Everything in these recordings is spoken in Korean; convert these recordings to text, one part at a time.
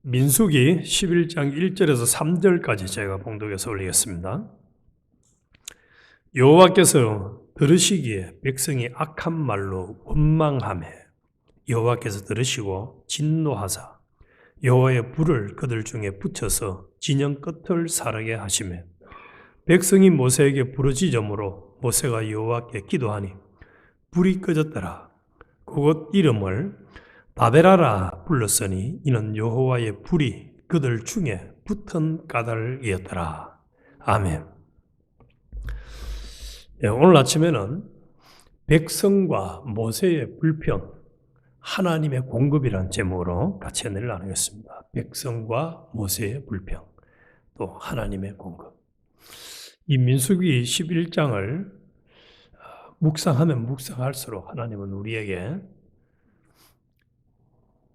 민수기 11장 1절에서 3절까지 제가 봉독해서 올리겠습니다. 여호와께서 들으시기에 백성이 악한 말로 원망하매 여호와께서 들으시고 진노하사 여호와의 불을 그들 중에 붙여서 진영 끝을 사르게 하시매 백성이 모세에게 부르짖음으로 모세가 여호와께 기도하니 불이 꺼졌더라. 그곳 이름을 바벨하라 불렀으니 이는 여호와의 불이 그들 중에 붙은 까닭이었더라. 아멘. 오늘 아침에는 백성과 모세의 불평, 하나님의 공급이라는 제목으로 같이 은혜를 나누겠습니다. 백성과 모세의 불평, 또 하나님의 공급. 이 민수기 11장을 묵상하면 묵상할수록 하나님은 우리에게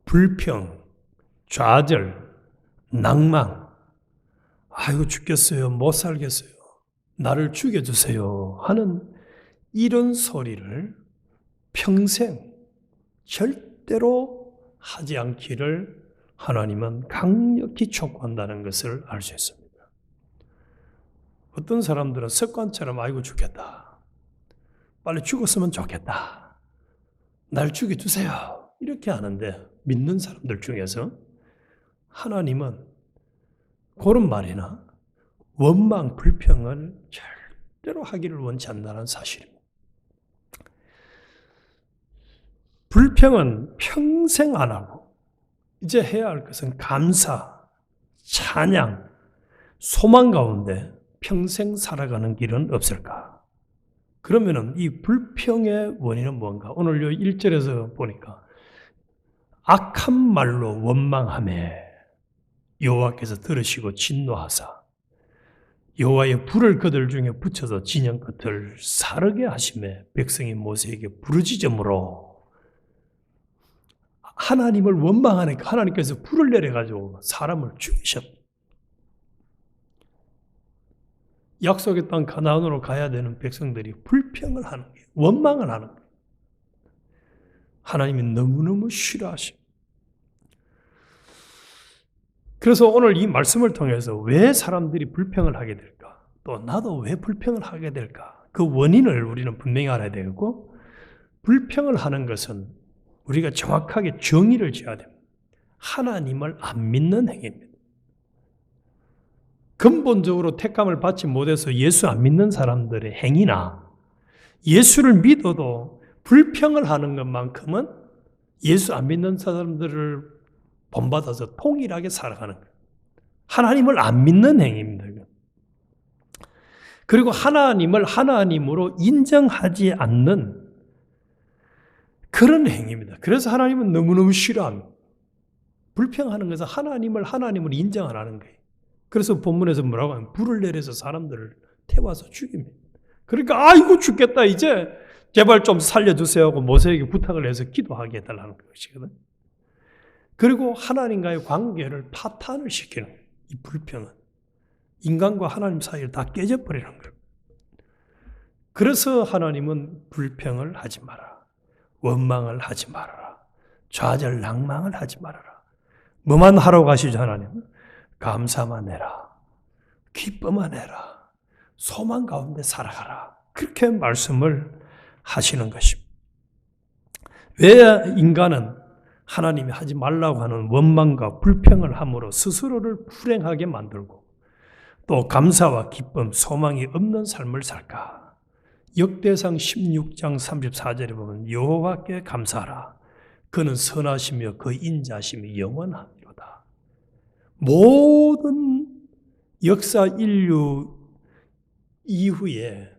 불평, 좌절, 낭망, 아이고 죽겠어요, 못 살겠어요, 나를 죽여주세요 하는 이런 소리를 평생 절대로 하지 않기를 하나님은 강력히 촉구한다는 것을 알 수 있습니다. 어떤 사람들은 습관처럼 아이고 죽겠다, 빨리 죽었으면 좋겠다, 날 죽여주세요 이렇게 하는데 믿는 사람들 중에서 하나님은 그런 말이나 원망, 불평을 절대로 하기를 원치 않는다는 사실입니다. 불평은 평생 안 하고 이제 해야 할 것은 감사, 찬양, 소망 가운데 평생 살아가는 길은 없을까? 그러면은 이 불평의 원인은 뭔가? 오늘 요 1절에서 보니까 악한 말로 원망하매 여호와께서 들으시고 진노하사 여호와의 불을 그들 중에 붙여서 진영 끝을 사르게 하시매 백성이 모세에게 부르짖음으로 하나님을 원망하니까 하나님께서 불을 내려가지고 사람을 죽이셨다. 약속의 땅 가나안으로 가야 되는 백성들이 불평을 하는 거예요. 원망을 하는 거예요. 하나님이 너무너무 싫어하십니다. 그래서 오늘 이 말씀을 통해서 왜 사람들이 불평을 하게 될까? 또 나도 왜 불평을 하게 될까? 그 원인을 우리는 분명히 알아야 되고, 불평을 하는 것은 우리가 정확하게 정의를 지어야 됩니다. 하나님을 안 믿는 행위입니다. 근본적으로 택감을 받지 못해서 예수 안 믿는 사람들의 행위나 예수를 믿어도 불평을 하는 것만큼은 예수 안 믿는 사람들을 본받아서 통일하게 살아가는 거예요. 하나님을 안 믿는 행위입니다. 그리고 하나님을 하나님으로 인정하지 않는 그런 행위입니다. 그래서 하나님은 너무너무 싫어합니다. 불평하는 것은 하나님을 하나님으로 인정 안 하는 거예요. 그래서 본문에서 뭐라고 하면 불을 내려서 사람들을 태워서 죽입니다. 그러니까 아이고 죽겠다 이제 제발 좀 살려주세요 하고 모세에게 부탁을 해서 기도하게 해달라는 것이거든. 그리고 하나님과의 관계를 파탄을 시키는 거예요. 이 불평은 인간과 하나님 사이를 다 깨져버리는 거예요. 그래서 하나님은 불평을 하지 마라, 원망을 하지 말아라, 좌절 낭망을 하지 말아라. 뭐만 하러 가시죠? 하나님은 감사만 해라, 기뻐만 해라, 소망 가운데 살아가라, 그렇게 말씀을 하시는 것입니다. 왜 인간은 하나님이 하지 말라고 하는 원망과 불평을 함으로 스스로를 불행하게 만들고 또 감사와 기쁨, 소망이 없는 삶을 살까? 역대상 16장 34절에 보면 여호와께 감사하라. 그는 선하시며 그 인자심이 영원하니로다. 모든 역사 인류 이후에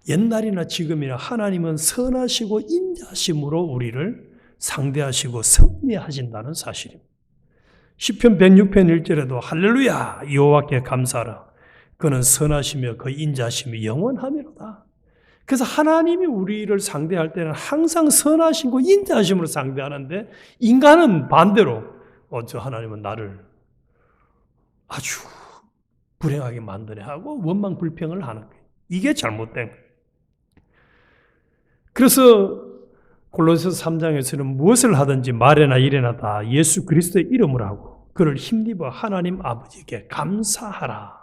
옛날이나 지금이나 하나님은 선하시고 인자심으로 우리를 상대하시고 승리하신다는 사실입니다. 시편 106편 1절에도 할렐루야 여호와께 감사하라. 그는 선하시며 그 인자심이 영원하미로다. 그래서 하나님이 우리를 상대할 때는 항상 선하시고 인자심으로 상대하는데 인간은 반대로 저 하나님은 나를 아주 불행하게 만드네 하고 원망 불평을 하는 거예요. 이게 잘못된 거예요. 그래서 골로새서 3장에서는 무엇을 하든지 말이나 일이나 다 예수 그리스도의 이름으로 하고 그를 힘입어 하나님 아버지께 감사하라.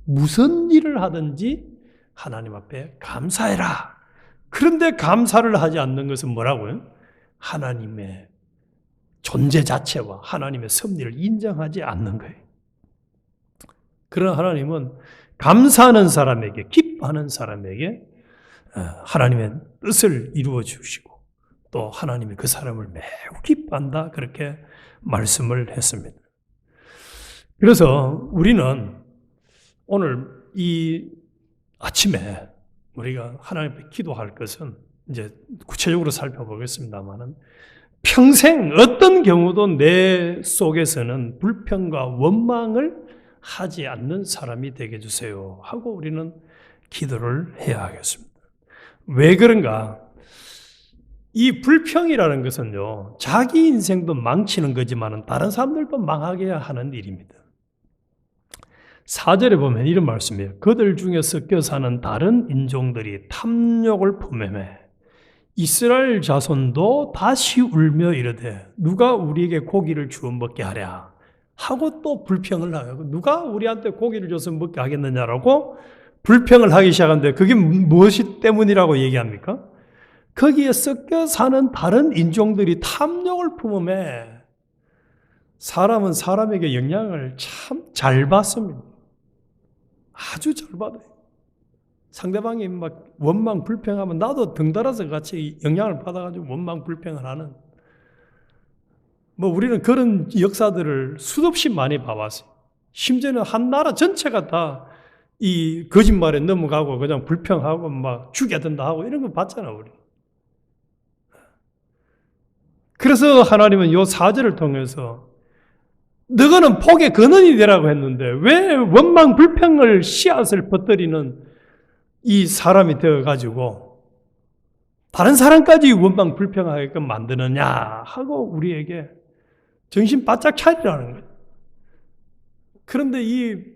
무슨 일을 하든지 하나님 앞에 감사해라. 그런데 감사를 하지 않는 것은 뭐라고요? 하나님의 존재 자체와 하나님의 섭리를 인정하지 않는 거예요. 그러나 하나님은 감사하는 사람에게, 기뻐하는 사람에게 하나님의 뜻을 이루어 주시고 또 하나님이 그 사람을 매우 기뻐한다, 그렇게 말씀을 했습니다. 그래서 우리는 오늘 이 아침에 우리가 하나님 앞에 기도할 것은 이제 구체적으로 살펴보겠습니다만은 평생 어떤 경우도 내 속에서는 불평과 원망을 하지 않는 사람이 되게 해주세요 하고 우리는 기도를 해야 하겠습니다. 왜 그런가? 이 불평이라는 것은요, 자기 인생도 망치는 거지만 다른 사람들도 망하게 하는 일입니다. 4절에 보면 이런 말씀이에요. 그들 중에 섞여 사는 다른 인종들이 탐욕을 품매매 이스라엘 자손도 다시 울며 이르되 누가 우리에게 고기를 주어 먹게 하랴 하고 또 불평을 하고, 누가 우리한테 고기를 줘서 먹게 하겠느냐라고 불평을 하기 시작하는데 그게 무엇이 때문이라고 얘기합니까? 거기에 섞여 사는 다른 인종들이 탐욕을 품음에 사람은 사람에게 영향을 참 잘 받습니다. 아주 잘 받아요. 상대방이 막 원망 불평하면 나도 덩달아서 같이 영향을 받아가지고 원망 불평을 하는, 우리는 그런 역사들을 수없이 많이 봐왔어요. 심지어는 한 나라 전체가 다 이 거짓말에 넘어가고 그냥 불평하고 막 죽여든다 하고 이런 거 봤잖아, 우리. 그래서 하나님은 요 4절을 통해서 너희는 복의 근원이 되라고 했는데 왜 원망 불평을 씨앗을 퍼뜨리는 이 사람이 되어가지고 다른 사람까지 원망 불평하게끔 만드느냐 하고 우리에게 정신 바짝 차리라는 거예요. 그런데 이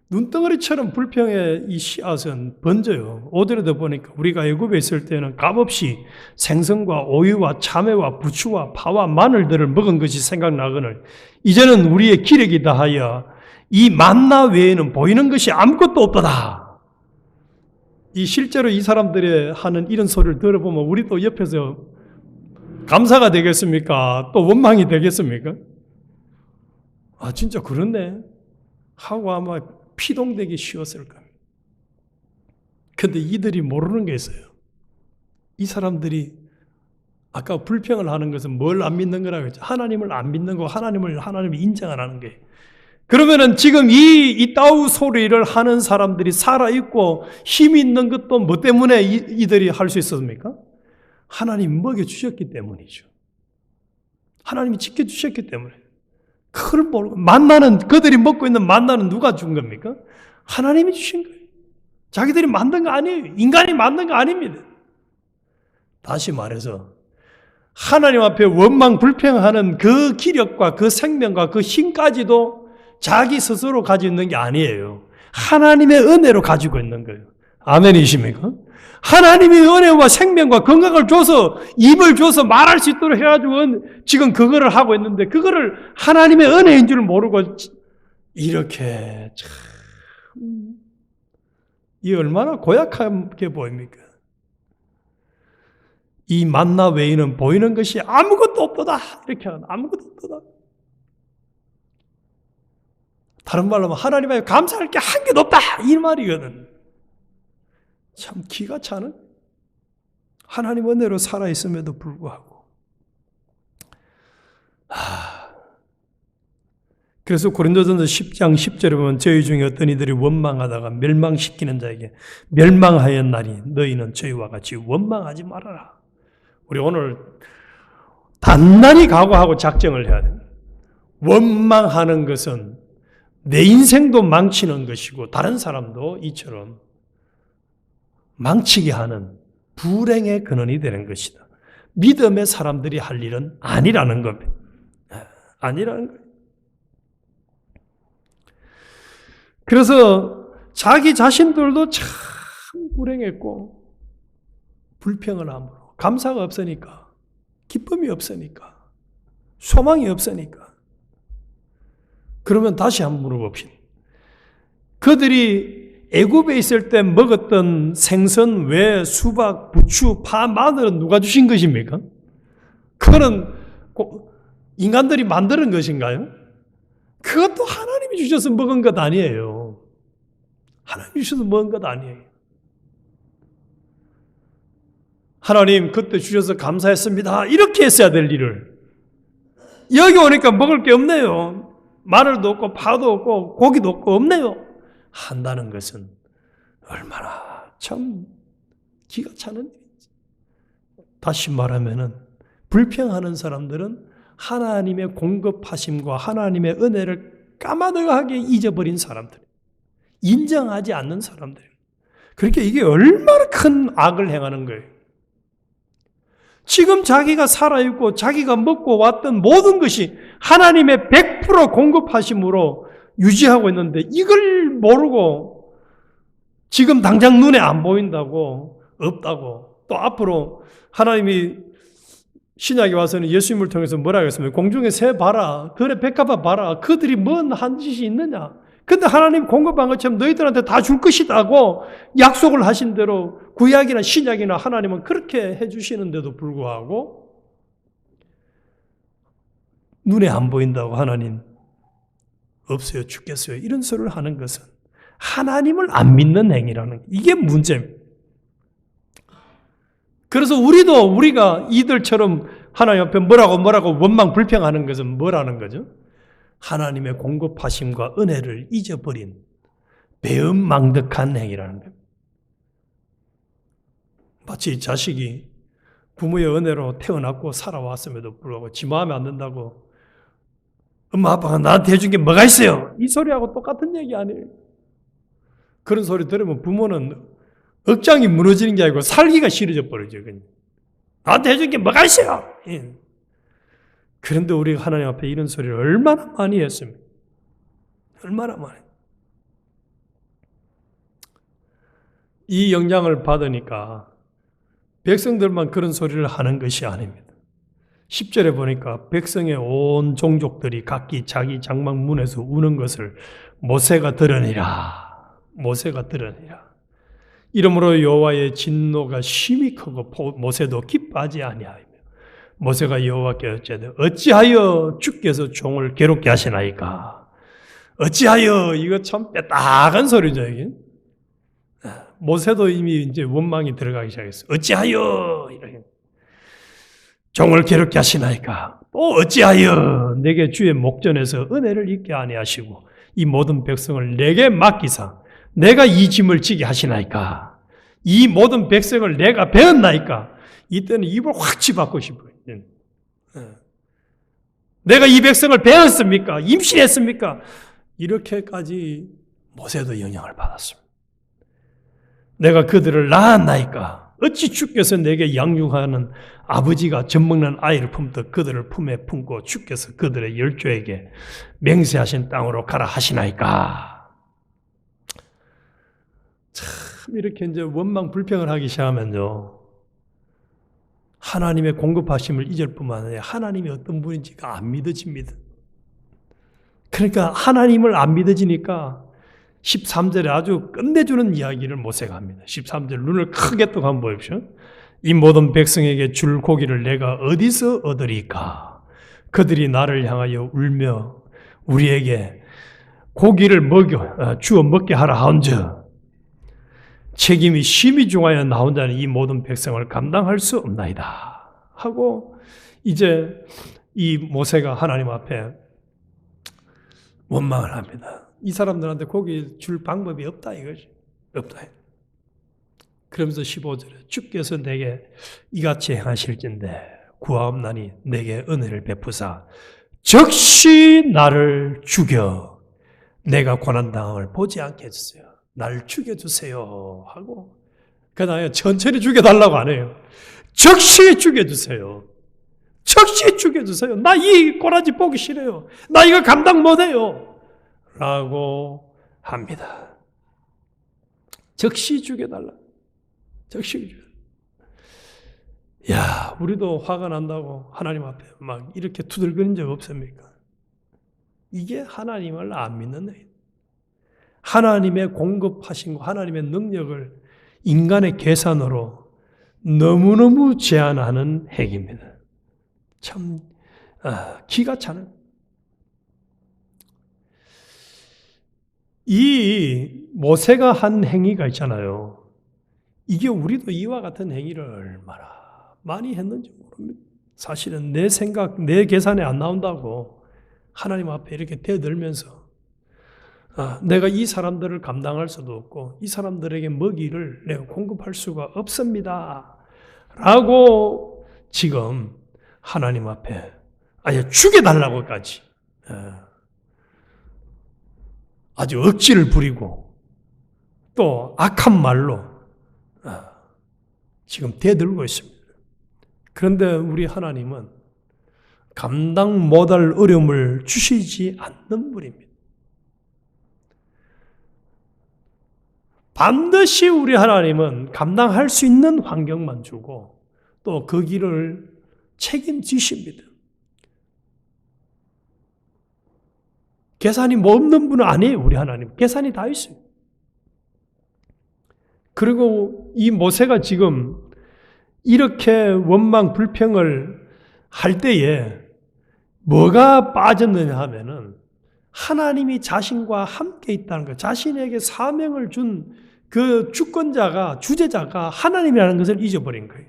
눈덩어리처럼 불평의 이 씨앗은 번져요. 5절에도 보니까 우리가 애굽에 있을 때는 값없이 생선과 오이와 참외와 부추와 파와 마늘들을 먹은 것이 생각나거늘 이제는 우리의 기력이 다하여 이 만나 외에는 보이는 것이 아무것도 없도다. 이 실제로 이 사람들이 하는 이런 소리를 들어보면 우리도 옆에서 감사가 되겠습니까? 또 원망이 되겠습니까? 아, 진짜 그렇네 하고 아마 피동되기 쉬웠을 겁니다. 근데 이들이 모르는 게 있어요. 이 사람들이 아까 불평을 하는 것은 뭘 안 믿는 거라고 했죠? 하나님을 안 믿는 거, 하나님을 인정 안 하는 거예요. 그러면은 지금 이 따우 소리를 하는 사람들이 살아있고 힘이 있는 것도 뭐 때문에 이들이 할 수 있었습니까? 하나님이 먹여주셨기 때문이죠. 하나님이 지켜주셨기 때문에. 그걸 모르고 그들이 먹고 있는 만나는 누가 준 겁니까? 하나님이 주신 거예요. 자기들이 만든 거 아니에요. 인간이 만든 거 아닙니다. 다시 말해서 하나님 앞에 원망 불평하는 그 기력과 그 생명과 그 힘까지도 자기 스스로 가지고 있는 게 아니에요. 하나님의 은혜로 가지고 있는 거예요. 아멘이십니까? 하나님이 은혜와 생명과 건강을 줘서 입을 줘서 말할 수 있도록 해가지고 지금 그거를 하고 있는데 그거를 하나님의 은혜인 줄 모르고 이렇게 참 이 얼마나 고약하게 보입니까? 이 만나 외에는 보이는 것이 아무것도 없도다 이렇게 하는, 아무것도 없도다. 다른 말로 하면 하나님 앞에 감사할 게 한 개도 없다 이 말이거든. 참 기가 차는 하나님 은혜로 살아있음에도 불구하고 그래서 고린도전서 10장 10절에 보면 저희 중에 어떤 이들이 원망하다가 멸망시키는 자에게 멸망하였나니 너희는 저희와 같이 원망하지 말아라. 우리 오늘 단단히 각오하고 작정을 해야 됩니다. 원망하는 것은 내 인생도 망치는 것이고 다른 사람도 이처럼 망치게 하는 불행의 근원이 되는 것이다. 믿음의 사람들이 할 일은 아니라는 겁니다. 아니라는 거예요. 그래서 자기 자신들도 참 불행했고 불평을 함으로 감사가 없으니까 기쁨이 없으니까. 소망이 없으니까. 그러면 다시 한번 물어봅시다. 그들이 애굽에 있을 때 먹었던 생선, 왜, 수박, 부추, 파, 마늘은 누가 주신 것입니까? 그거는 인간들이 만드는 것인가요? 그것도 하나님이 주셔서 먹은 것 아니에요. 하나님이 주셔서 먹은 것 아니에요. 하나님 그때 주셔서 감사했습니다. 이렇게 했어야 될 일을 여기 오니까 먹을 게 없네요. 마늘도 없고 파도 없고 고기도 없고 없네요. 한다는 것은 얼마나 참 기가 차는 일인지. 다시 말하면은 불평하는 사람들은 하나님의 공급하심과 하나님의 은혜를 까마득하게 잊어버린 사람들, 인정하지 않는 사람들. 그러니까 이게 얼마나 큰 악을 행하는 거예요. 지금 자기가 살아있고 자기가 먹고 왔던 모든 것이 하나님의 100% 공급하심으로 유지하고 있는데 이걸 모르고 지금 당장 눈에 안 보인다고, 없다고, 또 앞으로 하나님이 신약에 와서는 예수님을 통해서 뭐라고 했습니까? 공중에 새 봐라, 들의 백합화 봐라, 그들이 뭔 한 짓이 있느냐? 근데 하나님 공급한 것처럼 너희들한테 다 줄 것이다고 약속을 하신 대로 구약이나 신약이나 하나님은 그렇게 해주시는데도 불구하고 눈에 안 보인다고 하나님 없어요, 죽겠어요, 이런 소리를 하는 것은 하나님을 안 믿는 행위라는 게 이게 문제입니다. 그래서 우리가 이들처럼 하나님 앞에 뭐라고 원망 불평하는 것은 뭐라는 거죠? 하나님의 공급하심과 은혜를 잊어버린 배은망덕한 행위라는 거예요. 마치 자식이 부모의 은혜로 태어났고 살아왔음에도 불구하고 지 마음에 안 든다고 엄마 아빠가 나한테 해준 게 뭐가 있어요? 이 소리하고 똑같은 얘기 아니에요. 그런 소리 들으면 부모는 억장이 무너지는 게 아니고 살기가 싫어져 버리죠. 나한테 해준 게 뭐가 있어요? 예. 그런데 우리가 하나님 앞에 이런 소리를 얼마나 많이 했습니까? 얼마나 많이. 이 영향을 받으니까 백성들만 그런 소리를 하는 것이 아닙니다. 10절에 보니까 백성의 온 종족들이 각기 자기 장막 문에서 우는 것을 모세가 들으니라. 모세가 들으니라. 이러므로 여호와의 진노가 심히 크고 모세도 기뻐하지 아니하며 모세가 여호와께 어찌하되 어찌하여 주께서 종을 괴롭게 하시나이까. 어찌하여, 이거 참 빼딱한 소리죠. 이게. 모세도 이미 이제 원망이 들어가기 시작했어요. 어찌하여 이렇게 종을 괴롭게 하시나이까. 또 어찌하여 내게 주의 목전에서 은혜를 잊게 아니하시고 이 모든 백성을 내게 맡기사 내가 이 짐을 지게 하시나이까. 이 모든 백성을 내가 배웠나이까. 이때는 입을 확 치받고 싶어요. 내가 이 백성을 배웠습니까? 임신했습니까? 이렇게까지 모세도 영향을 받았습니다. 내가 그들을 낳았나이까. 어찌 주께서 내게 양육하는 아버지가 젖먹는 아이를 품듯 그들을 품에 품고 주께서 그들의 열조에게 맹세하신 땅으로 가라 하시나이까. 참 이렇게 이제 원망 불평을 하기 시작하면요, 하나님의 공급하심을 잊을 뿐만 아니라 하나님이 어떤 분인지가 안 믿어집니다. 그러니까 하나님을 안 믿어지니까 13절에 아주 끝내주는 이야기를 모세가 합니다. 13절 눈을 크게 뜨고 한번 보십시오. 이 모든 백성에게 줄 고기를 내가 어디서 얻으리까? 그들이 나를 향하여 울며 우리에게 고기를 주어 먹게 하라 하온즉 책임이 심히 중하여 나 혼자는 이 모든 백성을 감당할 수 없나이다 하고 이제 이 모세가 하나님 앞에 원망을 합니다. 이 사람들한테 고기 줄 방법이 없다 이거지. 없다. 그러면서 15절에 주께서 내게 이같이 행하실진대 구하옵나니 내게 은혜를 베푸사 즉시 나를 죽여 내가 고난당함을 보지 않게 해주세요. 날 죽여주세요 하고 그다음에 천천히 죽여달라고 안 해요. 즉시 죽여주세요. 즉시 죽여주세요. 나 이 꼬라지 보기 싫어요. 나 이거 감당 못해요 라고 합니다. 즉시 죽여달라. 즉시 죽여. 야, 우리도 화가 난다고 하나님 앞에 막 이렇게 투덜거린 적 없습니까? 이게 하나님을 안 믿는 애. 하나님의 공급하신 거, 하나님의 능력을 인간의 계산으로 너무너무 제한하는 행위입니다. 참 기가 차는. 이 모세가 한 행위가 있잖아요. 이게 우리도 이와 같은 행위를 얼마나 많이 했는지 모릅니다. 사실은 내 생각, 내 계산에 안 나온다고 하나님 앞에 이렇게 대들면서 내가 이 사람들을 감당할 수도 없고 이 사람들에게 먹이를 내가 공급할 수가 없습니다. 라고 지금 하나님 앞에 아예 죽여달라고까지 아주 억지를 부리고 또 악한 말로 지금 대들고 있습니다. 그런데 우리 하나님은 감당 못할 어려움을 주시지 않는 분입니다. 반드시 우리 하나님은 감당할 수 있는 환경만 주고 또 그 길을 책임지십니다. 계산이 뭐 없는 분은 아니에요. 우리 하나님 계산이 다 있어요. 그리고 이 모세가 지금 이렇게 원망 불평을 할 때에 뭐가 빠졌느냐 하면은 하나님이 자신과 함께 있다는 것, 자신에게 사명을 준 그 주권자가, 주제자가 하나님이라는 것을 잊어버린 거예요.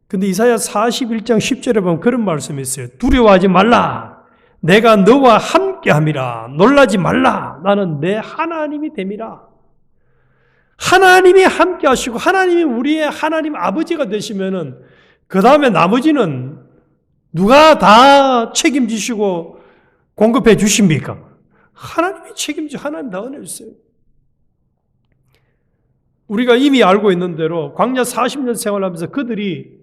근데 이사야 41장 10절에 보면 그런 말씀이 있어요. 두려워하지 말라. 내가 너와 함께함이라. 놀라지 말라. 나는 내 하나님이 됨이라. 하나님이 함께 하시고 하나님이 우리의 하나님 아버지가 되시면은 그 다음에 나머지는 누가 다 책임지시고 공급해 주십니까? 하나님이 책임지고 하나님 다 은혜 주세요. 우리가 이미 알고 있는 대로 광야 40년 생활하면서 그들이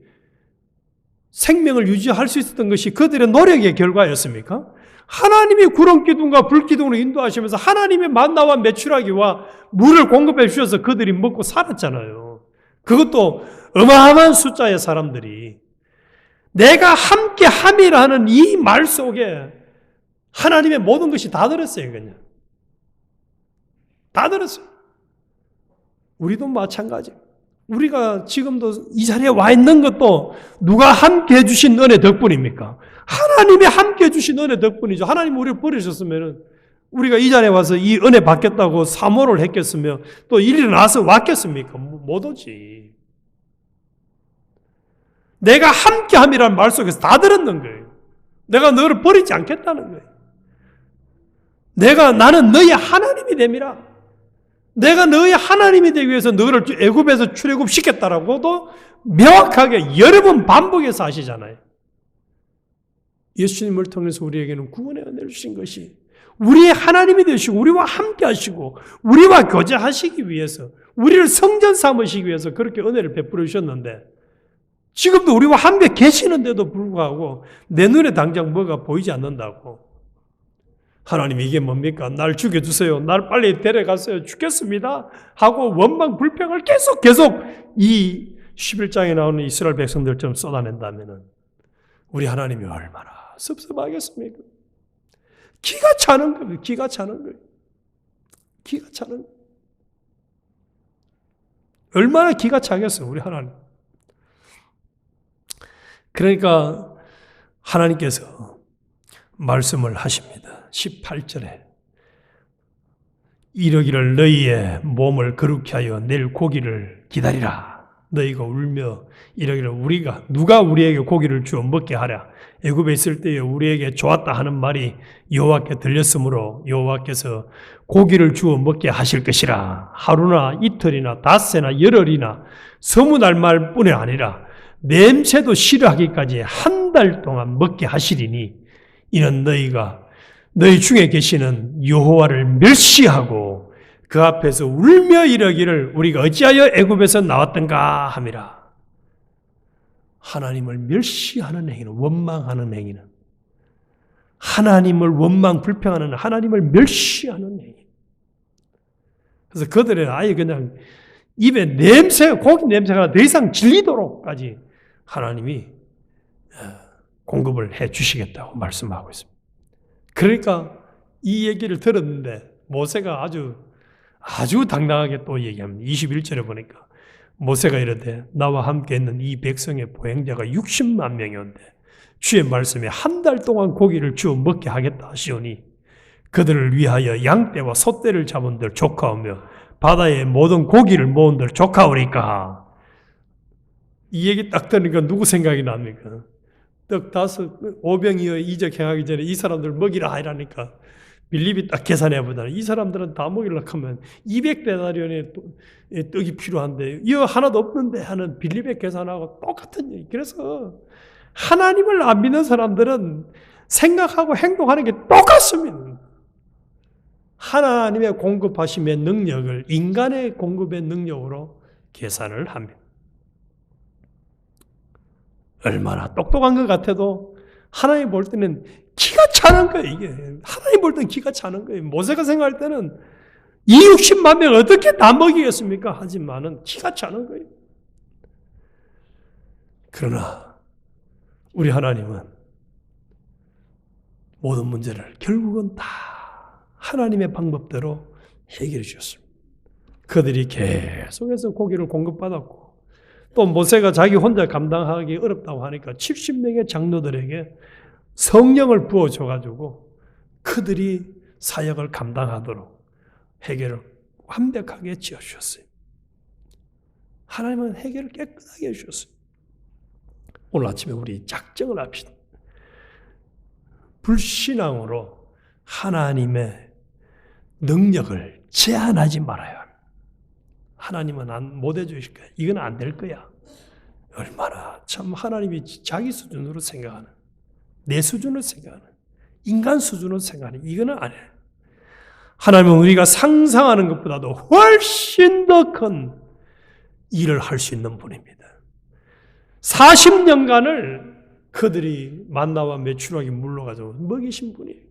생명을 유지할 수 있었던 것이 그들의 노력의 결과였습니까? 하나님이 구름 기둥과 불 기둥으로 인도하시면서 하나님의 만나와 메추라기와 물을 공급해 주셔서 그들이 먹고 살았잖아요. 그것도 어마어마한 숫자의 사람들이 내가 함께 함이라 하는 이 말 속에 하나님의 모든 것이 다 들었어요. 그냥 다 들었어요. 우리도 마찬가지. 우리가 지금도 이 자리에 와 있는 것도 누가 함께 해주신 은혜 덕분입니까? 하나님이 함께 해주신 은혜 덕분이죠. 하나님 우리를 버리셨으면 우리가 이 자리에 와서 이 은혜 받겠다고 사모를 했겠으며 또 일어나서 왔겠습니까? 못 오지. 내가 함께 함이라는 말 속에서 다 들었는 거예요. 내가 너를 버리지 않겠다는 거예요. 나는 너의 하나님이 됨이라. 내가 너의 하나님이 되기 위해서 너를 애굽에서 출애굽시켰다라고도 명확하게 여러 번 반복해서 하시잖아요. 예수님을 통해서 우리에게는 구원의 은혜를 주신 것이 우리의 하나님이 되시고 우리와 함께 하시고 우리와 교제하시기 위해서 우리를 성전 삼으시기 위해서 그렇게 은혜를 베풀어 주셨는데 지금도 우리와 함께 계시는데도 불구하고 내 눈에 당장 뭐가 보이지 않는다고 하나님 이게 뭡니까? 날 죽여주세요. 날 빨리 데려가세요. 죽겠습니다. 하고 원망 불평을 계속 이 11장에 나오는 이스라엘 백성들처럼 쏟아낸다면 우리 하나님이 얼마나 섭섭하겠습니까? 기가 차는 거예요. 기가 차는 거예요. 기가 차는 거예요. 얼마나 기가 차겠어요. 우리 하나님. 그러니까 하나님께서 말씀을 하십니다. 18절에 이러기를 너희의 몸을 거룩히 하여 내일 고기를 기다리라. 너희가 울며 이러기를 누가 우리에게 고기를 주어 먹게 하랴. 애굽에 있을 때에 우리에게 좋았다 하는 말이 여호와께 들렸으므로 여호와께서 고기를 주어 먹게 하실 것이라. 하루나 이틀이나 닷새나 열흘이나 서문할 뿐이 아니라 냄새도 싫어하기까지 한 달 동안 먹게 하시리니 이는 너희 중에 계시는 여호와를 멸시하고 그 앞에서 울며 이러기를 우리가 어찌하여 애굽에서 나왔던가 함이라. 하나님을 멸시하는 행위는, 원망하는 행위는, 하나님을 원망 불평하는, 하나님을 멸시하는 행위. 그래서 그들은 아예 그냥 입에 냄새, 고기 냄새가 더 이상 질리도록까지 하나님이 공급을 해 주시겠다고 말씀하고 있습니다. 그러니까 이 얘기를 들었는데 모세가 아주 당당하게 또 얘기합니다. 21절에 보니까 모세가 이르되 나와 함께 있는 이 백성의 보행자가 60만 명이었는데 주의 말씀에 한 달 동안 고기를 주어 먹게 하겠다 하시오니 그들을 위하여 양떼와 소떼를 잡은들 조카오며 바다에 모든 고기를 모은들 조카오리까. 이 얘기 딱 들으니까 누구 생각이 납니까? 떡 5병이어 이적 행하기 전에 이 사람들 먹이라 하라니까 빌립이 딱 계산해 보다 이 사람들은 다 먹이려고 하면 200데나리온의 떡이 필요한데 이거 하나도 없는데 하는 빌립의 계산하고 똑같은 얘기. 그래서 하나님을 안 믿는 사람들은 생각하고 행동하는 게 똑같습니다. 하나님의 공급하심의 능력을 인간의 공급의 능력으로 계산을 합니다. 얼마나 똑똑한 것 같아도 하나님 볼 때는 기가 차는 거예요. 이게 하나님 볼 때는 기가 차는 거예요. 모세가 생각할 때는 이 60만 명 어떻게 다 먹이겠습니까? 하지만은 기가 차는 거예요. 그러나 우리 하나님은 모든 문제를 결국은 다 하나님의 방법대로 해결해 주셨습니다. 그들이 계속해서 고기를 공급받았고 또 모세가 자기 혼자 감당하기 어렵다고 하니까 70명의 장로들에게 성령을 부어줘가지고 그들이 사역을 감당하도록 해결을 완벽하게 지어주셨어요. 하나님은 해결을 깨끗하게 해주셨어요. 오늘 아침에 우리 작정을 합시다. 불신앙으로 하나님의 능력을 제한하지 말아야 합니다. 하나님은 못 해주실 거야. 이건 안 될 거야. 얼마나 참 하나님이 자기 수준으로 생각하는, 내 수준을 생각하는, 인간 수준으로 생각하는, 이거는 안 해요. 하나님은 우리가 상상하는 것보다도 훨씬 더 큰 일을 할 수 있는 분입니다. 40년간을 그들이 만나와 메추라기 물러가지고 먹이신 분이에요.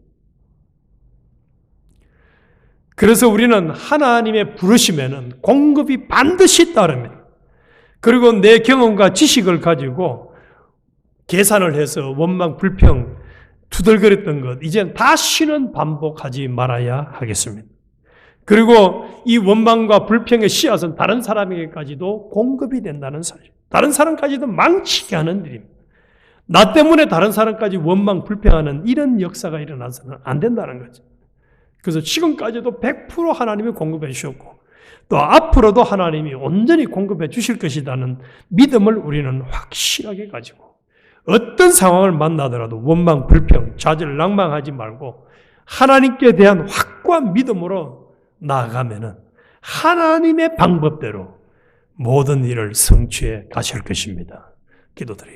그래서 우리는 하나님의 부르심에는 공급이 반드시 따릅니다. 그리고 내 경험과 지식을 가지고 계산을 해서 원망, 불평, 투덜거렸던 것 이제는 다시는 반복하지 말아야 하겠습니다. 그리고 이 원망과 불평의 씨앗은 다른 사람에게까지도 공급이 된다는 사실. 다른 사람까지도 망치게 하는 일입니다. 나 때문에 다른 사람까지 원망, 불평하는 이런 역사가 일어나서는 안 된다는 거죠. 그래서 지금까지도 100% 하나님이 공급해 주셨고 또 앞으로도 하나님이 온전히 공급해 주실 것이라는 믿음을 우리는 확실하게 가지고 어떤 상황을 만나더라도 원망, 불평, 좌절, 낭망하지 말고 하나님께 대한 확고한 믿음으로 나아가면은 하나님의 방법대로 모든 일을 성취해 가실 것입니다. 기도드려요.